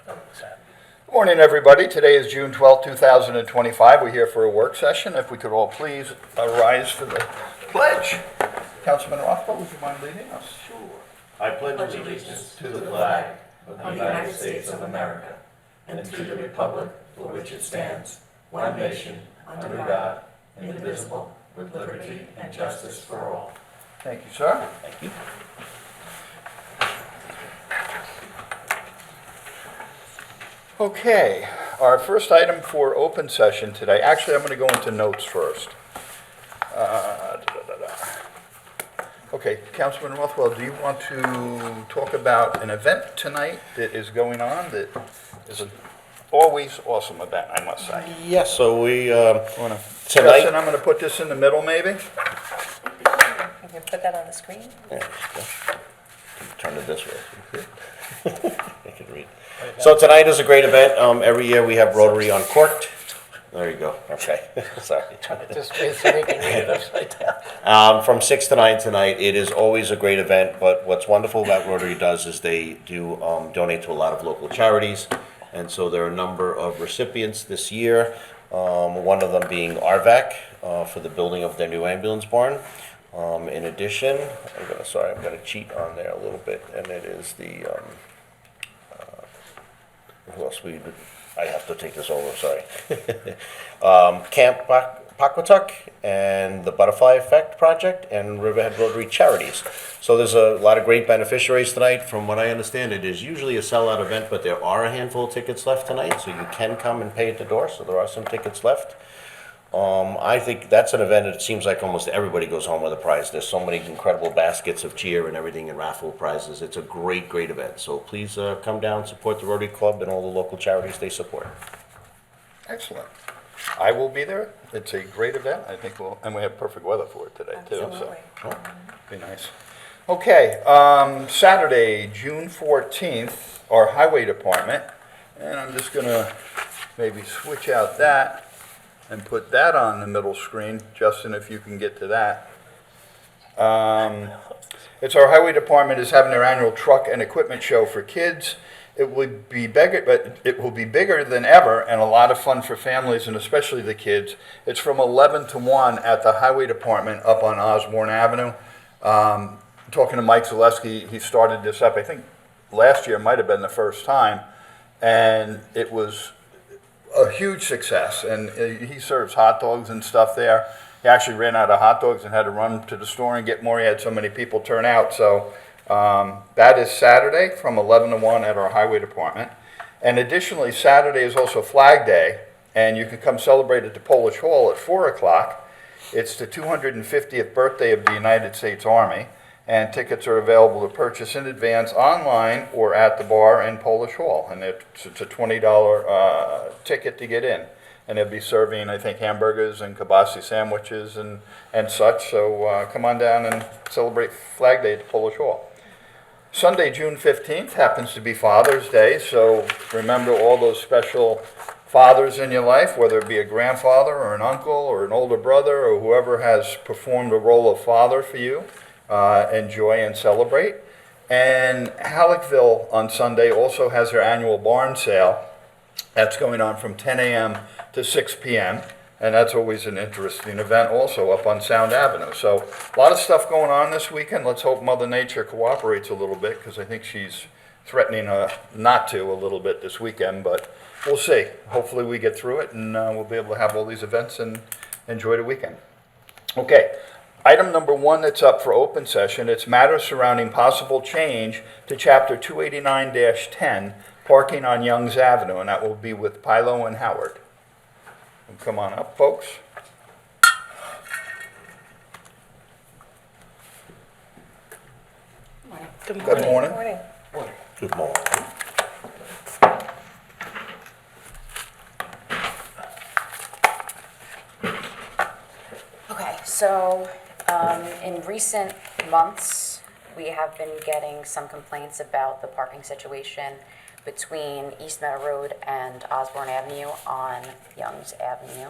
Good morning, everybody. Today is June 12, 2025. We're here for a work session. If we could all please rise for the pledge. Councilman Rothwell, would you mind leading us? Sure. I pledge allegiance to the flag of the United States of America and to the republic for which it stands, one nation, under God, indivisible, with liberty and justice for all. Thank you, sir. Thank you. Okay, our first item for open session today, actually I'm going to go into notes first. Okay, Councilman Rothwell, do you want to talk about an event tonight that is going on that is an always awesome event, I must say? Yes, so we, Justin, tonight, I'm going to put this in the middle maybe? You can put that on the screen? turn it this way. I can read. So tonight is a great event. Every year we have Rotary on Court. There you go. Okay, sorry. Just so they can read it upside down. From 6 to 9 tonight. It is always a great event, but what's wonderful about Rotary does is they do donate to a lot of local charities, and so there are a number of recipients this year, one of them being RVAC for the building of their new ambulance barn. In addition, I'm gonna cheat on there a little bit, and it is the, who else I have to take this over, sorry. Camp Paquatuck and the Butterfly Effect Project and Riverhead Rotary Charities. So there's a lot of great beneficiaries tonight. From what I understand, it is usually a sellout event, but there are a handful of tickets left tonight, so you can come and pay at the door, so there are some tickets left. I think that's an event that it seems like almost everybody goes home with a prize. There's so many incredible baskets of cheer and everything and raffle prizes. It's a great, great event. So please come down, support the Rotary Club and all the local charities they support. Excellent. I will be there. It's a great event. I think and we have perfect weather for it today too. Absolutely. So be nice. Okay, Saturday, June 14th, our highway department, and I'm just gonna maybe switch out that and put that on the middle screen. Justin, if you can get to that. It's our highway department is having their annual truck and equipment show for kids. It will be bigger, but it will be bigger than ever and a lot of fun for families and especially the kids. It's from 11 to 1 at the highway department up on Osborne Avenue. Talking to Mike Zaleski, he started this up, I think last year might have been the first time, and it was a huge success, and he serves hot dogs and stuff there. He actually ran out of hot dogs and had to run to the store and get more. He had so many people turn out. So that is Saturday from 11 to 1 at our highway department. And additionally, Saturday is also Flag Day, and you can come celebrate at the Polish Hall at 4 o'clock. It's the 250th birthday of the United States Army, and tickets are available to purchase in advance online or at the bar in Polish Hall. And it's a $20 ticket to get in. And they'll be serving, I think, hamburgers and kielbasa sandwiches and such. So come on down and celebrate Flag Day at the Polish Hall. Sunday, June 15th, happens to be Father's Day. So remember all those special fathers in your life, whether it be a grandfather or an uncle or an older brother or whoever has performed a role of father for you. Enjoy and celebrate. And Halleckville on Sunday also has their annual barn sale. That's going on from 10 a.m. to 6 p.m. And that's always an interesting event also up on Sound Avenue. So a lot of stuff going on this weekend. Let's hope Mother Nature cooperates a little bit, because I think she's threatening not to a little bit this weekend, but we'll see. Hopefully we get through it and we'll be able to have all these events and enjoy the weekend. Okay. Item number 1 that's up for open session, it's matters surrounding possible change to Chapter 289-10, parking on Youngs Avenue, and that will be with PILO and Howard. Come on up, folks. Good morning. Good morning. Good morning. Okay, so in recent months, we have been getting some complaints about the parking situation between East Meadow Road and Osborne Avenue on Youngs Avenue.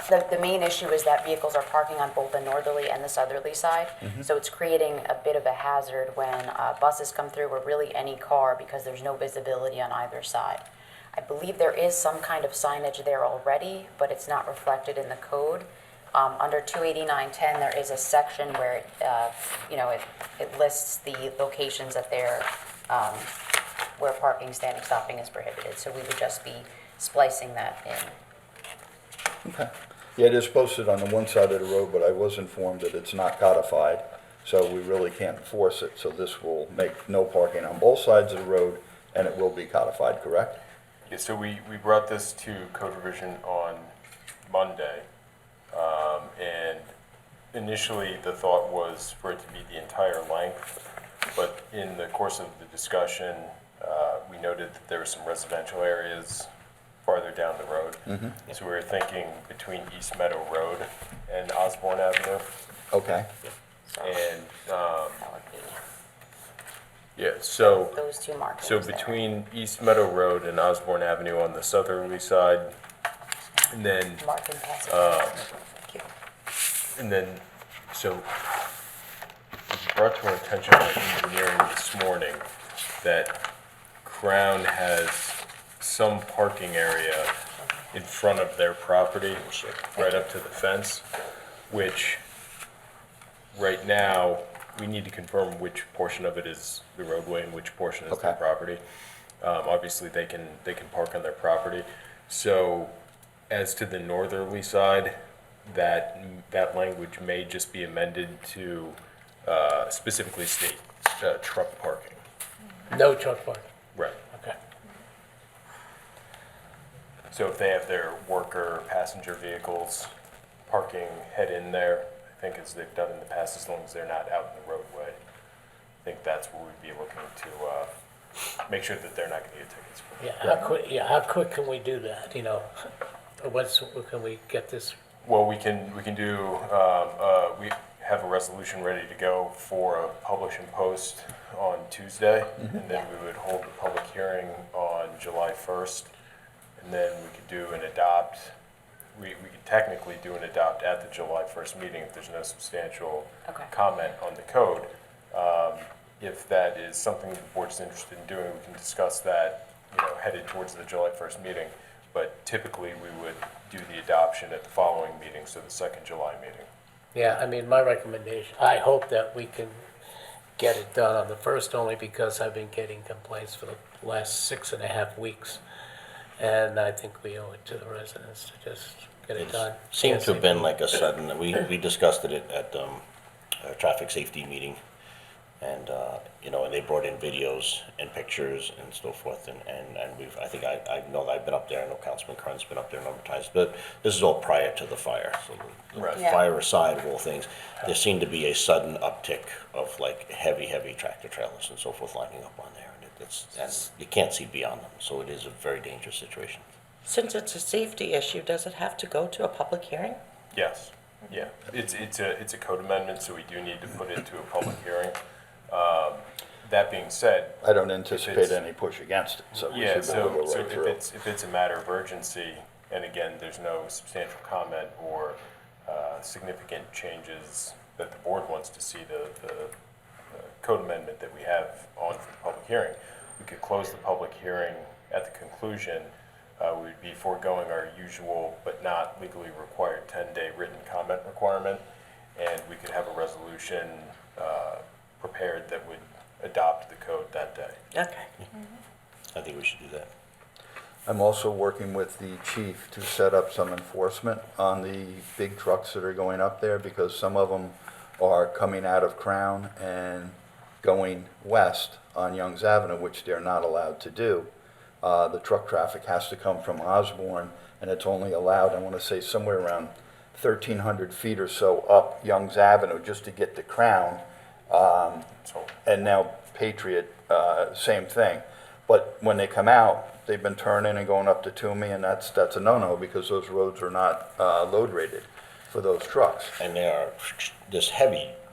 the main issue is that vehicles are parking on both the northerly and the southerly side. So it's creating a bit of a hazard when buses come through, or really any car, because there's no visibility on either side. I believe there is some kind of signage there already, but it's not reflected in the code. Under 28910, there is a section where, it lists the locations that where parking, standing, stopping is prohibited. So we would just be splicing that in. Okay. Yeah, it is posted on the one side of the road, but I was informed that it's not codified, so we really can't enforce it. So this will make no parking on both sides of the road, and it will be codified, correct? Yeah, so we brought this to code revision on Monday, and initially the thought was for it to be the entire length, but in the course of the discussion, we noted that there were some residential areas farther down the road. So we were thinking between East Meadow Road and Osborne Avenue, Okay. and, That would be yeah, so. those two markings So there. between East Meadow Road and Osborne Avenue on the southerly side, and then, Mark and pass it. Thank you. and then, so it was brought to our attention by engineering this morning that Crown has some parking area in front of their property, right up to the fence, which right now, we need to confirm which portion of it is the roadway and which portion is their Okay. property. Obviously, they can park on their property. So as to the northerly side, that language may just be amended to specifically state truck parking. No truck parking, Right. okay. So if they have their worker passenger vehicles parking head in there, I think as they've done in the past, as long as they're not out in the roadway, I think that's what we'd be looking to make sure that they're not going to get tickets for. How quick can we do that, Or can we get this? Well, we can do, we have a resolution ready to go for a publish and post on Tuesday, and then we would hold the public hearing on July 1st, and then we could do an adopt. We could technically do an adopt at the July 1st meeting if there's no substantial Okay. comment on the code. If that is something the board's interested in doing, we can discuss that, headed towards the July 1st meeting. But typically, we would do the adoption at the following meeting, so the second July meeting. Yeah, I mean, my recommendation, I hope that we can get it done on the first, only because I've been getting complaints for the last 6.5 weeks. And I think we owe it to the residents to just get it done. Seemed to have been like a sudden, we discussed it at a traffic safety meeting, and, and they brought in videos and pictures and so forth, and I know that I've been up there, I know Councilman Kern's been up there a number of times, but this is all prior to the fire, so the Right. Yeah. fire aside of all things, there seemed to be a sudden uptick of like heavy tractor trailers and so forth lining up on there, and you can't see beyond them, so it is a very dangerous situation. Since it's a safety issue, does it have to go to a public hearing? Yes, yeah. It's a code amendment, so we do need to put it to a public hearing. That being said, I don't anticipate it's- any push against it, so we yeah, should be able to so go right if through. if it's a matter of urgency, and again, there's no substantial comment or significant changes that the board wants to see the code amendment that we have on for the public hearing, we could close the public hearing at the conclusion. We'd be foregoing our usual but not legally required 10-day written comment requirement, and we could have a resolution prepared that would adopt the code that day. Okay. I think we should do that. I'm also working with the chief to set up some enforcement on the big trucks that are going up there, because some of them are coming out of Crown and going west on Youngs Avenue, which they're not allowed to do. The truck traffic has to come from Osborne, and it's only allowed, I want to say, somewhere around 1,300 feet or so up Youngs Avenue just to get to Crown. So And now Patriot, same thing. But when they come out, they've been turning and going up to Toomey, and that's a no-no, because those roads are not load rated for those trucks. And there are this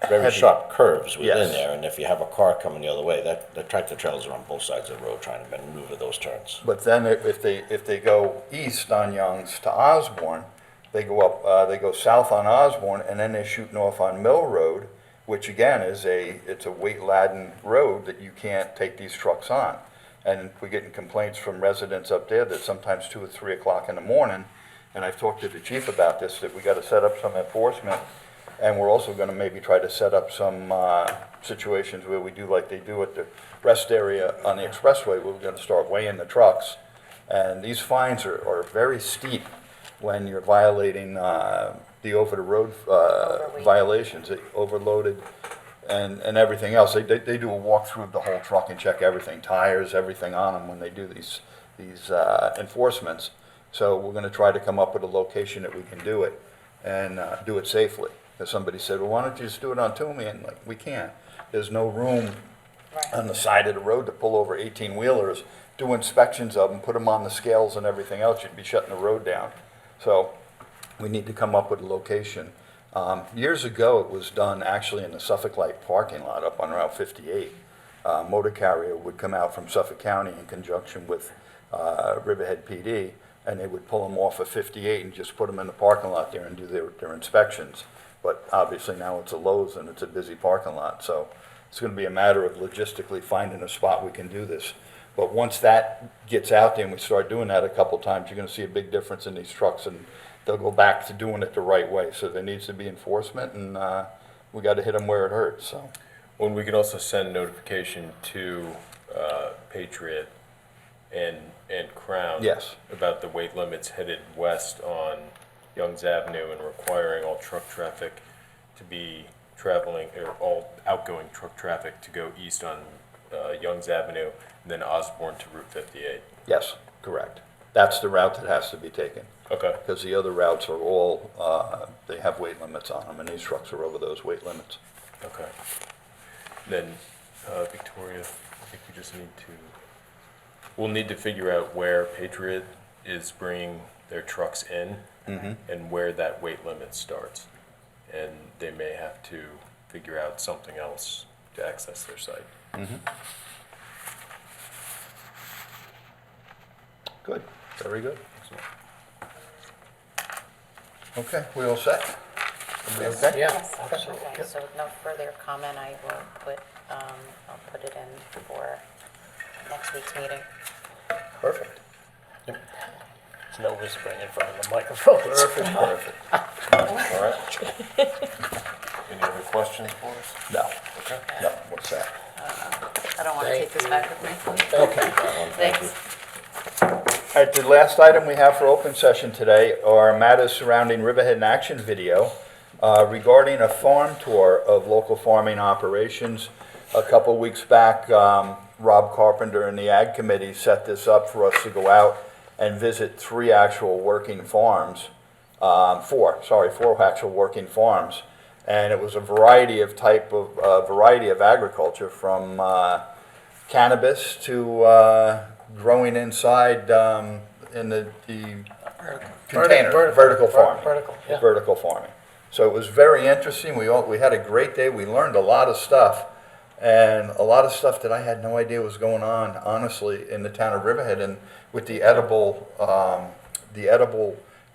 very Heavy. sharp curves within Yes. there, and if you have a car coming the other way, the tractor trailers are on both sides of the road trying to maneuver those turns. But then if they go east on Youngs to Osborne, They go up, they go south on Osborne, and then they shoot north on Mill Road, which again is it's a weight-laden road that you can't take these trucks on. And we're getting complaints from residents up there that sometimes 2 or 3 o'clock in the morning, and I've talked to the chief about this, that we got to set up some enforcement, and we're also going to maybe try to set up some situations where we do like they do at the rest area on the expressway, where we're going to start weighing the trucks. And these fines are very steep when you're violating the over-the-road Overweight. violations, overloaded and everything else. They do a walkthrough of the whole truck and check everything, tires, everything on them when they do these enforcements. So we're going to try to come up with a location that we can do it and do it safely. Because somebody said, well, why don't you just do it on Toomey? And like, we can't. There's no room on the side of the road to pull over 18-wheelers, do inspections of them, put them on the scales and everything else. You'd be shutting the road down. So we need to come up with a location. Years ago, it was done actually in the Suffolk Light parking lot up on Route 58. Motor carrier would come out from Suffolk County in conjunction with Riverhead PD, and they would pull them off of 58 and just put them in the parking lot there and do their inspections. But obviously now it's a Lowe's and it's a busy parking lot, so it's going to be a matter of logistically finding a spot we can do this. But once that gets out there and we start doing that a couple times, you're going to see a big difference in these trucks, and they'll go back to doing it the right way. So there needs to be enforcement, and we got to hit them where it hurts. So. Well, and we can also send notification to Patriot and Crown. Yes. About the weight limits headed west on Youngs Avenue and requiring all truck traffic to be traveling, or all outgoing truck traffic to go east on Youngs Avenue and then Osborne to Route 58. Yes, correct. That's the route that has to be taken. Okay. Because the other routes are all, they have weight limits on them, and these trucks are over those weight limits. Okay. Then, Victoria, I think we just need to, we'll need to figure out where Patriot is bringing their trucks in and where that weight limit starts. And they may have to figure out something else to access their site. Good, very good. Okay, we all set? Everybody okay? Yeah, Yes, absolutely. okay, so with no further comment, I will put, I'll put it in for next week's meeting. Perfect. There's no whispering in front of the microphone. Perfect. All right. Any other questions for us? No, Okay. no, what's that? I don't want to take this back with me. Okay. Thanks. All right, the last item we have for open session today are matters surrounding Riverhead in Action video regarding a farm tour of local farming operations. A couple weeks back, Rob Carpenter and the Ag Committee set this up for us to go out and visit 3 actual working farms, 4 actual working farms. And it was a variety of agriculture, from cannabis to growing inside in the container, vertical farming. Vertical, yeah. Vertical farming. So it was very interesting. We had a great day. We learned a lot of stuff, and a lot of stuff that I had no idea was going on, honestly, in the town of Riverhead, and with the edible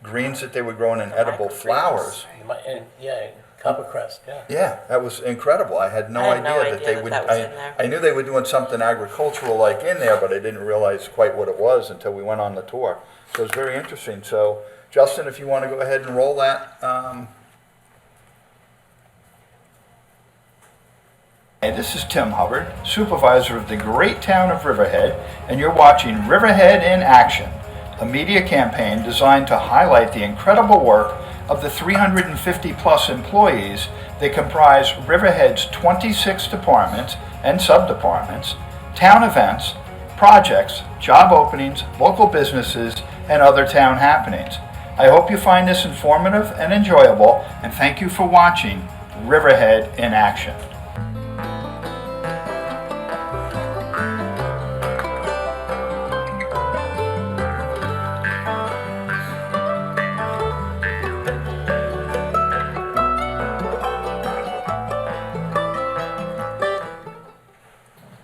greens that they were growing and edible flowers. And, yeah, copper crest, yeah. Yeah, that was incredible. I had no I had no idea that idea they would. that was in there. I knew they were doing something agricultural like in there, but I didn't realize quite what it was until we went on the tour. So it was very interesting. So, Justin, if you want to go ahead and roll that. Hey, this is Tim Hubbard, supervisor of the great town of Riverhead, and you're watching Riverhead in Action, a media campaign designed to highlight the incredible work of the 350-plus employees that comprise Riverhead's 26 departments and sub-departments, town events, projects, job openings, local businesses, and other town happenings. I hope you find this informative and enjoyable, and thank you for watching Riverhead in Action.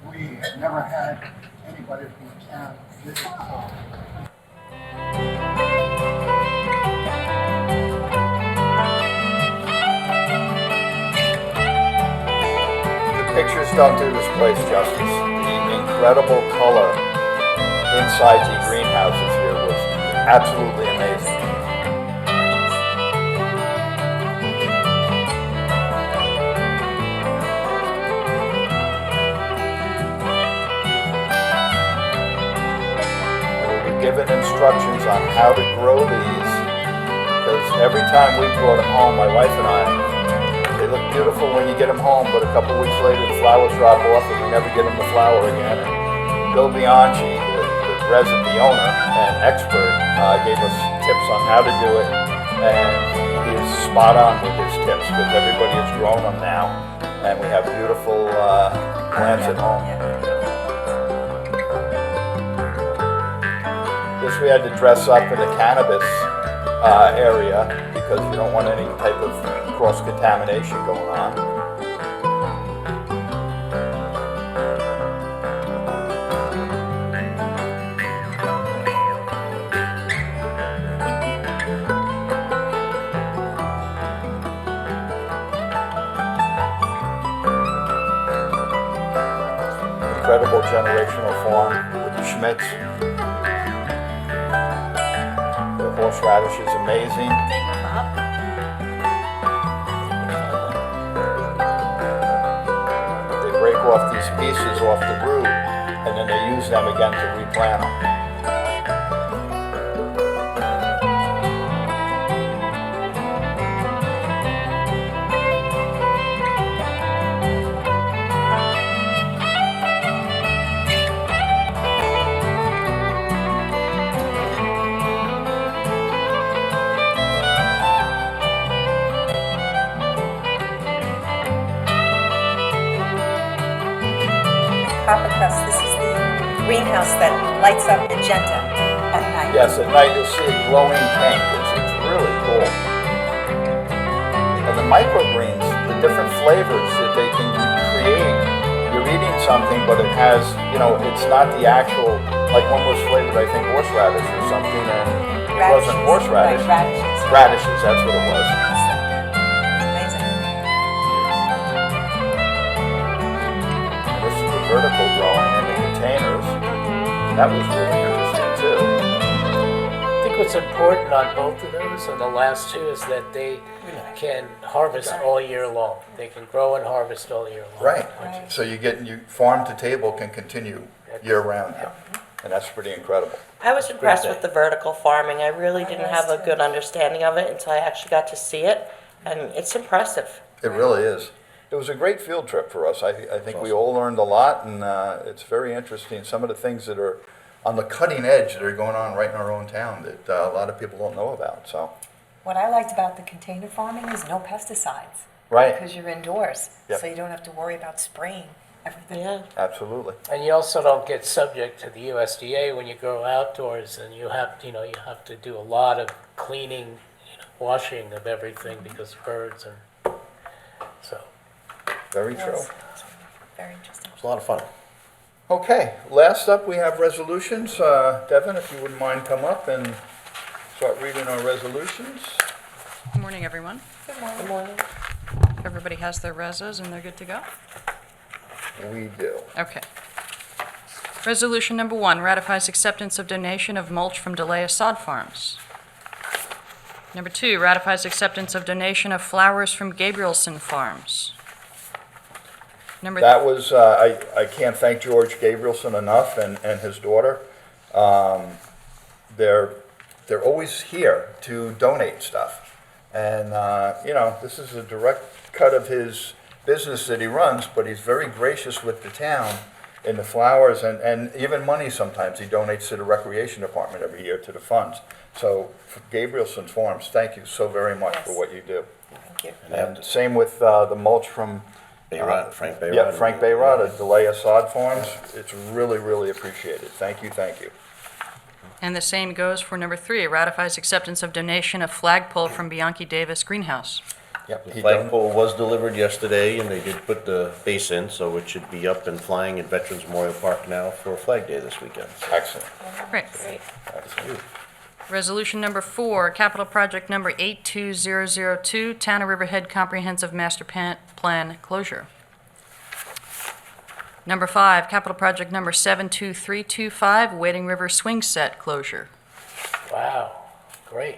We have never had anybody from the town visit. pictures don't do this place justice. The incredible color inside the greenhouses here was absolutely amazing. We were given instructions on how to grow these, because every time we brought them home, my wife and I, they look beautiful when you get them home, but a couple weeks later the flowers drop off and we never get them to flower again. And Bill Bianchi, the owner and expert, gave us tips on how to do it, and he is spot on with his tips because everybody has grown them now, and we have beautiful plants at home. This we had to dress up in the cannabis area because you don't want any type of cross-contamination going on. Incredible generational farm with the Schmitz. The horseradish is amazing. They break off these pieces off the root and then they use them again to replant them. This is the greenhouse that lights up magenta at night. Yes, at night you'll see it glowing pink. It's really cool. And the microgreens, the different flavors that they can create. You're eating something, but it has, it's not the actual, like one was flavored, I think, horseradish or something, and it wasn't horseradish. Right, radishes. Radishes, that's what it was. It's amazing. This is the vertical growing in the containers. That was really interesting too. I think what's important on both of those and the last two is that they can harvest all year long. They can grow and harvest all year long. Right. So you farm to table can continue year round. And that's pretty incredible. I was impressed with the vertical farming. I really didn't have a good understanding of it until I actually got to see it, and it's impressive. It really is. It was a great field trip for us. I think we all learned a lot, and it's very interesting. Some of the things that are on the cutting edge that are going on right in our own town that a lot of people don't know about. So. What I liked about the container farming is no pesticides. Right. Because you're indoors, Yep. so you don't have to worry about spraying everything. Yeah. Absolutely. And you also don't get subject to the USDA when you grow outdoors, and you have to do a lot of cleaning, washing of everything because of birds and so. Very true. Yes. Very interesting. It's a lot of fun. Okay, last up we have resolutions. Devin, if you wouldn't mind come up and start reading our resolutions. Good morning, everyone. Good morning. Everybody has their resos and they're good to go? We do. Okay. Resolution number 1 ratifies acceptance of donation of mulch from DILLINGHAM Sod Farms. Number 2 ratifies acceptance of donation of flowers from Gabrielson Farms. That was, I can't thank George Gabrielson enough and his daughter. They're always here to donate stuff. And, this is a direct cut of his business that he runs, but he's very gracious with the town in the flowers and even money sometimes. He donates to the recreation department every year to the funds. So for Gabrielson Farms, thank you so very much for what you do. Thank you. And same with the mulch from Frank Bayrod. Yeah, Frank Bayrod of DILLINGHAM Sod Farms. It's really, really appreciated. Thank you. And the same goes for number 3, ratifies acceptance of donation of flagpole from Bianchi Davis Greenhouse. Yep. The flagpole was delivered yesterday, and they did put the base in, so it should be up and flying at Veterans Memorial Park now for Flag Day this weekend. Excellent. Great. That's good. Resolution number 4, capital project number 82002, Town of Riverhead Comprehensive Master Plan closure. Number 5, capital project number 72325, Wading River Swing Set closure. Wow, great.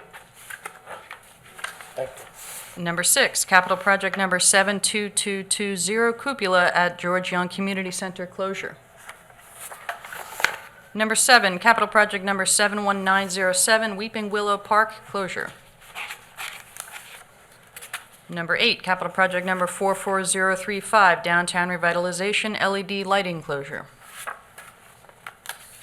Thank you. Number 6, capital project number 72220, cupola at George Young Community Center closure. Number 7, capital project number 71907, Weeping Willow Park closure. Number 8, capital project number 44035, downtown revitalization LED lighting closure.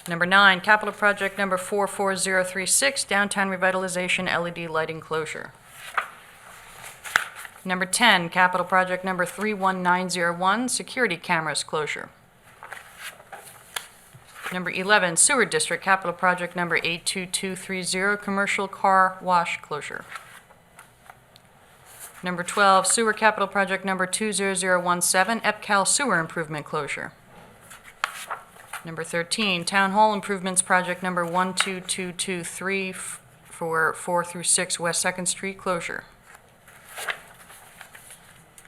Number 9, capital project number 44036, downtown revitalization LED lighting closure. Number 10, capital project number 31901, security cameras closure. Number 11, sewer district capital project number 82230, commercial car wash closure. Number 12, sewer capital project number 20017, EPCAL sewer improvement closure. Number 13, town hall improvements project number 12223 for 4 through 6 West 2nd Street closure.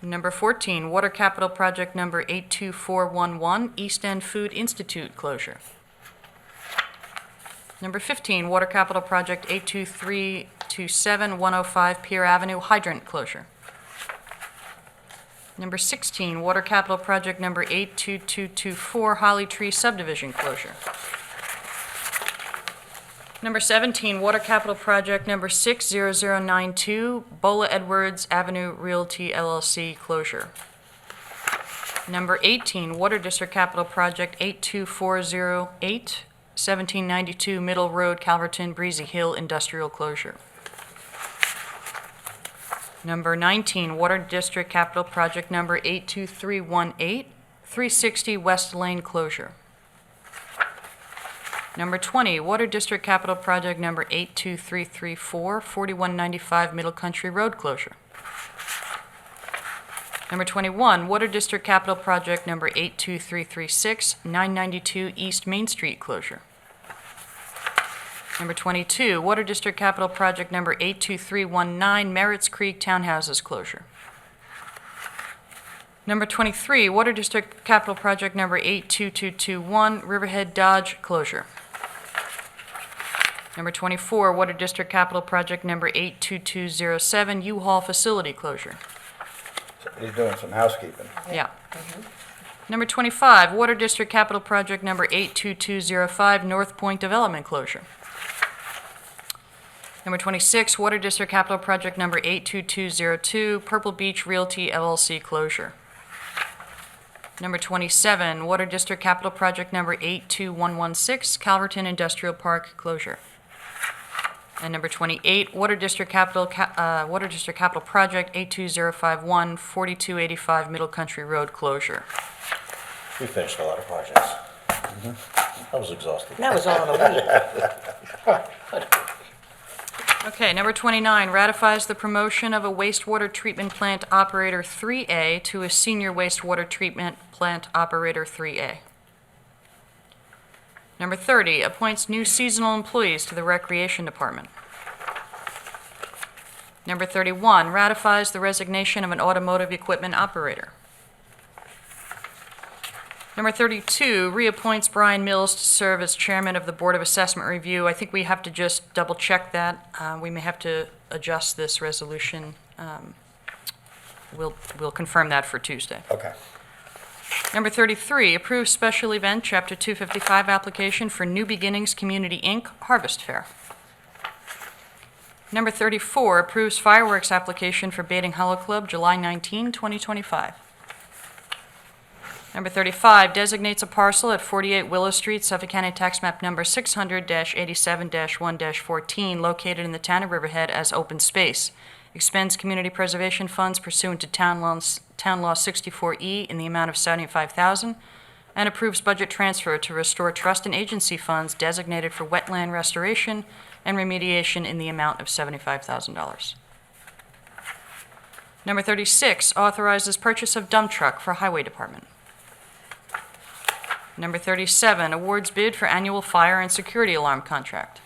Number 14, water capital project number 82411, East End Food Institute closure. Number 15, water capital project 82327, 105 Pier Avenue hydrant closure. Number 16, water capital project number 82224, Holly Tree subdivision closure. Number 17, water capital project number 60092, Bola Edwards Avenue Realty LLC closure. Number 18, water district capital project 82408, 1792 Middle Road, Calverton, Breezy Hill industrial closure. Number 19, water district capital project number 82318, 360 West Lane closure. Number 20, water district capital project number 82334, 4195 Middle Country Road closure. Number 21, water district capital project number 82336, 992 East Main Street closure. Number 22, water district capital project number 82319, Merritt's Creek Townhouses closure. Number 23, water district capital project number 82221, Riverhead Dodge closure. Number 24, water district capital project number 82207, U-Haul facility closure. He's doing some housekeeping. Yeah. Number 25, water district capital project number 82205, North Point development closure. Number 26, water district capital project number 82202, Purple Beach Realty LLC closure. Number 27, water district capital project number 82116, Calverton Industrial Park closure. And number 28, water district capital project 82051, 4285 Middle Country Road closure. We finished a lot of projects. I was exhausted. That was all in a week. Okay, number 29, ratifies the promotion of a wastewater treatment plant operator 3A to a senior wastewater treatment plant operator 3A. Number 30, appoints new seasonal employees to the Recreation Department. Number 31, ratifies the resignation of an automotive equipment operator. Number 32, reappoints Brian Mills to serve as chairman of the Board of Assessment Review. I think we have to just double-check that. We may have to adjust this resolution. We'll confirm that for Tuesday. Okay. Number 33, approves special event, Chapter 255 application for New Beginnings Community, Inc., Harvest Fair. Number 34, approves fireworks application for Baiting Hollow Club, July 19, 2025. Number 35, designates a parcel at 48 Willow Street, Suffolk County Tax Map Number 600-87-1-14, located in the town of Riverhead as open space. Expends community preservation funds pursuant to Town Law 64E in the amount of $75,000, and approves budget transfer to restore trust and agency funds designated for wetland restoration and remediation in the amount of $75,000. Number 36, authorizes purchase of dump truck for Highway Department. Number 37, awards bid for annual fire and security alarm contract.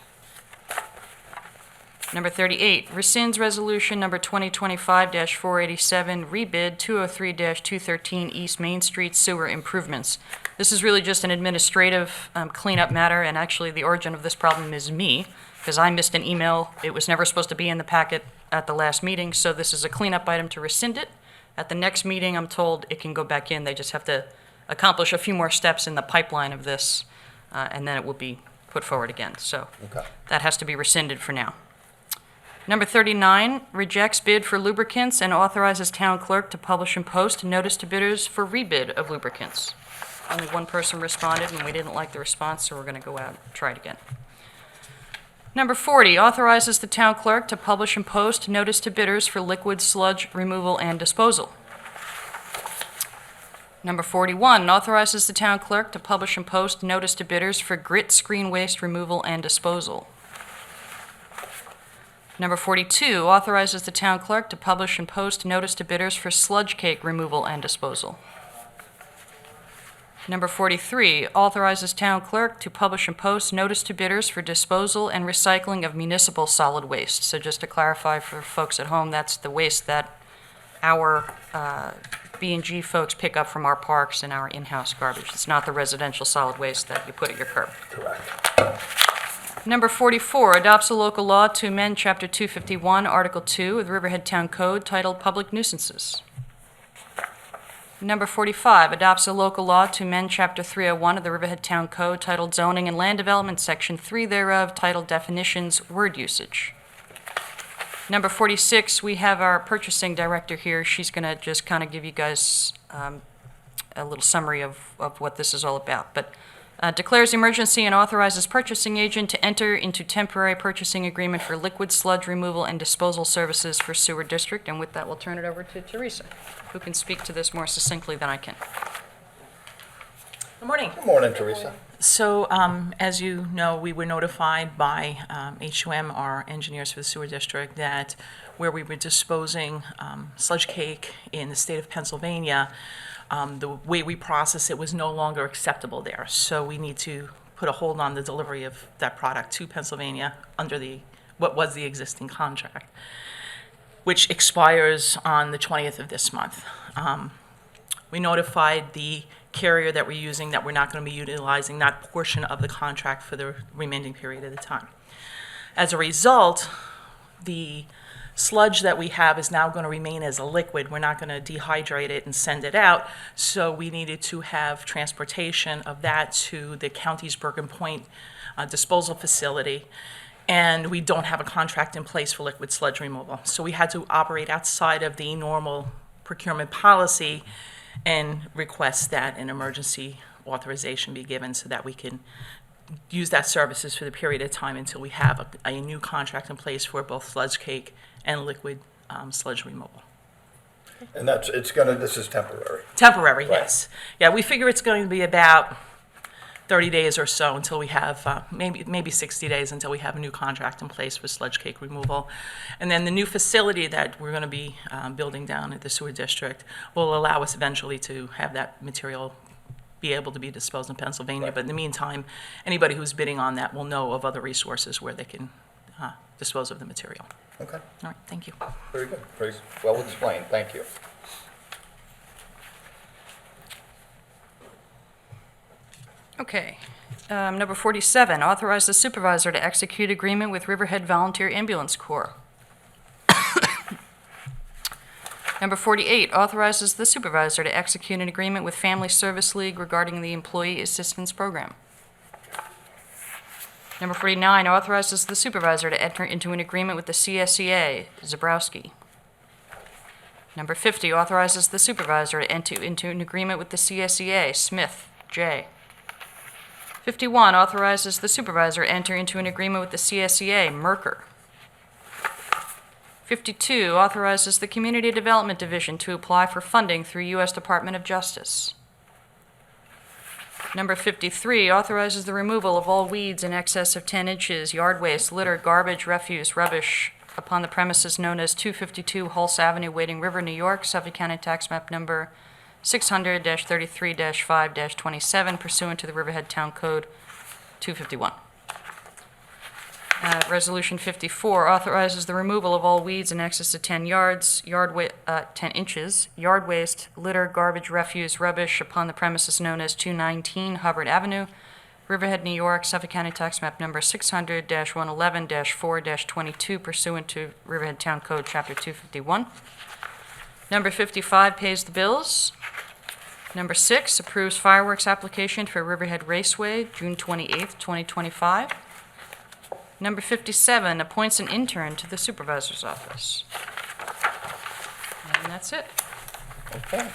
Number 38, rescinds resolution number 2025-487, rebid 203-213 East Main Street sewer improvements. This is really just an administrative cleanup matter, and actually the origin of this problem is me, because I missed an email. It was never supposed to be in the packet at the last meeting, so this is a cleanup item to rescind it. At the next meeting, I'm told it can go back in. They just have to accomplish a few more steps in the pipeline of this, and then it will be put forward again. So that has to be rescinded for now. Number 39, rejects bid for lubricants and authorizes town clerk to publish and post notice to bidders for rebid of lubricants. Only one person responded, and we didn't like the response, so we're going to go out and try it again. Number 40, authorizes the town clerk to publish and post notice to bidders for liquid sludge removal and disposal. Number 41, authorizes the town clerk to publish and post notice to bidders for grit screen waste removal and disposal. Number 42, authorizes the town clerk to publish and post notice to bidders for sludge cake removal and disposal. Number 43, authorizes town clerk to publish and post notice to bidders for disposal and recycling of municipal solid waste. So just to clarify for folks at home, that's the waste that our B&G folks pick up from our parks and our in-house garbage. It's not the residential solid waste that you put at your curb. Correct. Number 44, adopts a local law to amend Chapter 251, Article 2 of the Riverhead Town Code titled Public Nuisances. Number 45, adopts a local law to amend Chapter 301 of the Riverhead Town Code titled Zoning and Land Development, Section 3 thereof, titled Definitions, Word Usage. Number 46, we have our purchasing director here. She's going to just kind of give you guys a little summary of what this is all about. But declares emergency and authorizes purchasing agent to enter into temporary purchasing agreement for liquid sludge removal and disposal services for sewer district. And with that, we'll turn it over to Teresa, who can speak to this more succinctly than I can. Good morning. Good morning, Teresa. So, as you know, we were notified by HUM, our engineers for the sewer district, that where we were disposing sludge cake in the state of Pennsylvania, the way we process it was no longer acceptable there. So we need to put a hold on the delivery of that product to Pennsylvania under what was the existing contract, which expires on the 20th of this month. We notified the carrier that we're using that we're not going to be utilizing that portion of the contract for the remaining period of the time. As a result, the sludge that we have is now going to remain as a liquid. We're not going to dehydrate it and send it out, so we needed to have transportation of that to the county's Bergen Point disposal facility, and we don't have a contract in place for liquid sludge removal. So we had to operate outside of the normal procurement policy and request that an emergency authorization be given so that we can use that services for the period of time until we have a new contract in place for both sludge cake and liquid sludge removal. And this is temporary. Temporary, Right. yes. Yeah, we figure it's going to be about 30 days or so until we have, maybe 60 days until we have a new contract in place for sludge cake removal. And then the new facility that we're going to be building down at the sewer district will allow us eventually to have that material be able to be disposed in Pennsylvania. Right. But in the meantime, anybody who's bidding on that will know of other resources where they can dispose of the material. Okay, All right, thank you. very good. Very well explained. Thank you. Okay. Number 47, authorize the supervisor to execute agreement with Riverhead Volunteer Ambulance Corps. Number 48, authorizes the supervisor to execute an agreement with Family Service League regarding the Employee Assistance Program. Number 49, authorizes the supervisor to enter into an agreement with the CSEA, Zabrowski. Number 50, authorizes the supervisor to enter into an agreement with the CSEA, Smith, J. 51, authorizes the supervisor to enter into an agreement with the CSEA, Merker. 52, authorizes the Community Development Division to apply for funding through U.S. Department of Justice. Number 53, authorizes the removal of all weeds in excess of 10 inches, yard waste, litter, garbage, refuse, rubbish upon the premises known as 252 Hulse Avenue, Wading River, New York, Suffolk County Tax Map Number 600-33-5-27 pursuant to the Riverhead Town Code 251. Resolution 54 authorizes the removal of all weeds in excess of 10 yards, 10 inches, yard waste, litter, garbage, refuse, rubbish upon the premises known as 219 Hubbard Avenue, Riverhead, New York, Suffolk County Tax Map Number 600-111-4-22 pursuant to Riverhead Town Code, Chapter 251. Number 55 pays the bills. Number 6 approves fireworks application for Riverhead Raceway, June 28th, 2025. Number 57 appoints an intern to the supervisor's office. And that's it. Okay.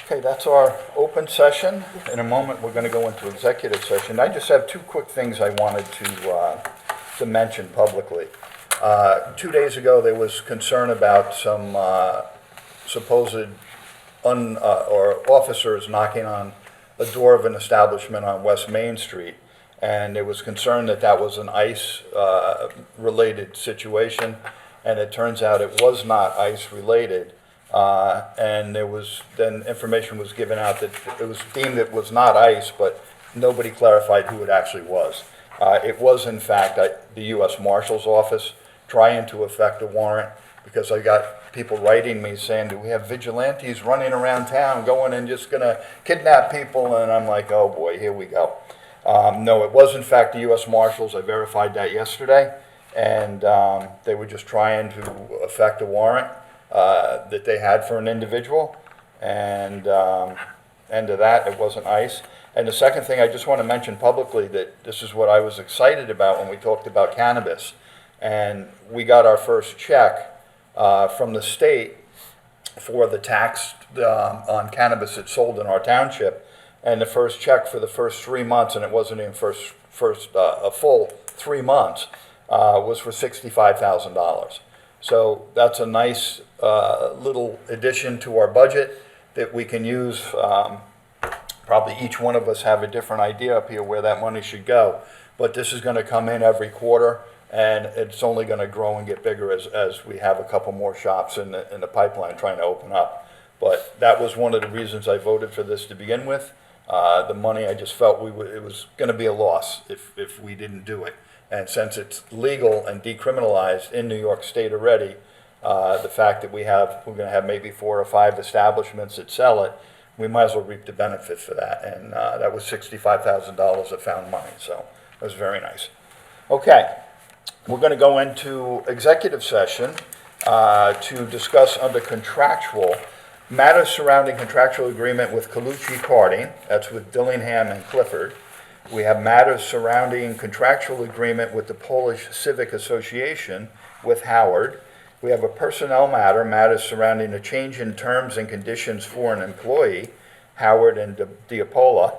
Okay, that's our open session. In a moment, we're going to go into executive session. I just have two quick things I wanted to mention publicly. 2 days ago, there was concern about some supposed or officers knocking on a door of an establishment on West Main Street, and there was concern that that was an ICE-related situation, and it turns out it was not ICE-related. And there was, then information was given out that it was deemed it was not ICE, but nobody clarified who it actually was. It was, in fact, the U.S. Marshal's Office trying to effect a warrant, because I got people writing me saying, do we have vigilantes running around town going and just going to kidnap people? And I'm like, oh boy, here we go. No, it was in fact the U.S. Marshals. I verified that yesterday, and they were just trying to effect a warrant that they had for an individual, and end of that, it wasn't ICE. And the second thing I just want to mention publicly, that this is what I was excited about when we talked about cannabis, and we got our first check from the state for the tax on cannabis that's sold in our township, and the first check for the first 3 months, and it wasn't even a full 3 months, was for $65,000. So that's a nice little addition to our budget that we can use. Probably each one of us have a different idea up here where that money should go, but this is going to come in every quarter, and it's only going to grow and get bigger as we have a couple more shops in the pipeline trying to open up. But that was one of the reasons I voted for this to begin with. The money, I just felt it was going to be a loss if we didn't do it. And since it's legal and decriminalized in New York State already, the fact that we're going to have maybe 4 or 5 establishments that sell it, we might as well reap the benefit for that. And that was $65,000 of found money, so it was very nice. Okay, we're going to go into executive session to discuss under contractual matters surrounding contractual agreement with Colucci Carting, that's with Dillingham and Clifford. We have matters surrounding contractual agreement with the Polish Civic Association with HUBBARD. We have a personnel matter, matters surrounding a change in terms and conditions for an employee, HUBBARD and DIPAOLA.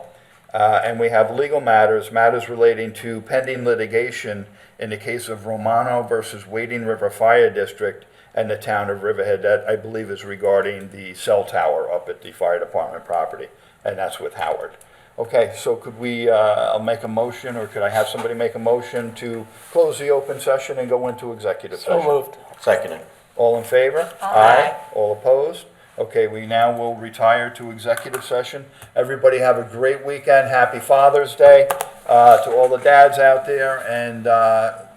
And we have legal matters, matters relating to pending litigation in the case of Romano versus Wading River Fire District and the town of Riverhead. That, I believe, is regarding the cell tower up at the fire department property, and that's with HUBBARD. Okay, so could we, I'll make a motion, or could I have somebody make a motion to close the open session and go into executive session? So moved. Seconded. All in favor? Aye. All opposed? Okay, we now will retire to executive session. Everybody have a great weekend. Happy Father's Day to all the dads out there, and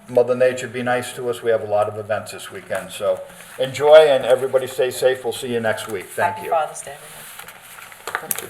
Mother Nature, be nice to us. We have a lot of events this weekend, so enjoy, and everybody stay safe. We'll see you next week. Thank you. Happy Father's Day, everyone. Thank you.